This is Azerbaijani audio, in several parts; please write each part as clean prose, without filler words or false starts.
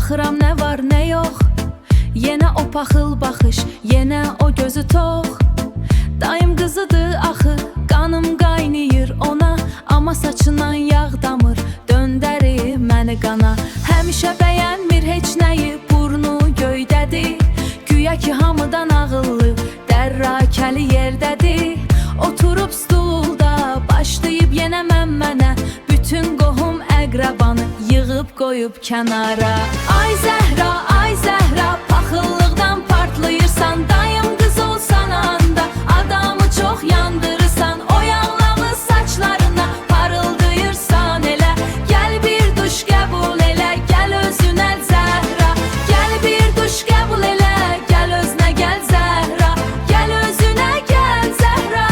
Baxıram nə var nə yox, yenə o paxıl baxış, yenə o gözü tox. Dayım qızıdır axı, qanım qaynayır ona, amma saçından yağ damır, döndərir məni qana. Həmişə bəyənmir heç nəyi, burnu göydədir, güya ki hamıdan ağıllı, dərrakəli yerdədir. Oturub stulda, başlayıb yenə mənə, bütün qohum əqrabanı yığıb qoyub kənara. Ay Zəhra, ay Zəhra, paxıllıqdan partlayırsan, dayım qız olsan anda, adamı çox yandırırsan, o yağlalı saçlarına parıldayırsan elə. Gəl bir duş qəbul elə, gəl özünə Zəhra, gəl bir duş qəbul elə, gəl özünə gəl Zəhra, gəl özünə gəl Zəhra.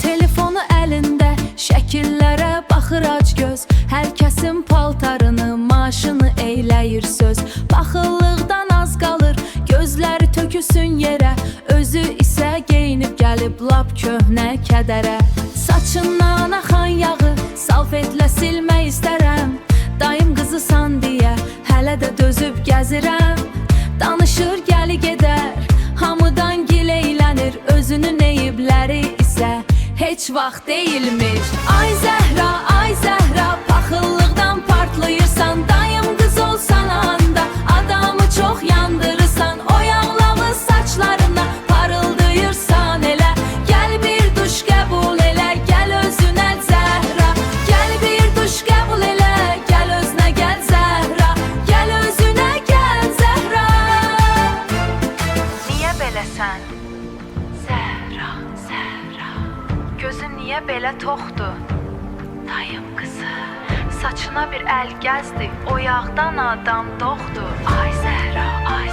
Telefonu əlində, şəkillərə baxır ac göz, hər kəsin paltarını, maşını eyləyir söz. Paxıllıqdan az qalır, gözləri tökülsün yerə, özü isə geyinib gəlib lap köhnə kədərə. Saçından axan yağı salfetlə silmək istərəm, dayım qızısan deyə hələ də dözüb gəzirəm. Danışır gəli gedər, hamıdan gileylənir, özünün eyibləri isə heç vaxt deyilmiş. Ay Zəhra, ay Zəhra, paxıllıqdan partlayırsan, dayım qız olsan anda, adamı çox yandırırsan, o yağlalı saçlarına parıldayırsan elə. Gəl bir duş qəbul elə, gəl özünə Zəhra, gəl bir duş qəbul elə, gəl özünə gəl Zəhra, gəl özünə gəl Zəhra. Niyə beləsən? Zəhra, Zəhra, gözün niyə belə toxdur? Dayım qızı, saçına bir əl gəzdi, o yağdan adam doğdu. Ay Zəhra, ay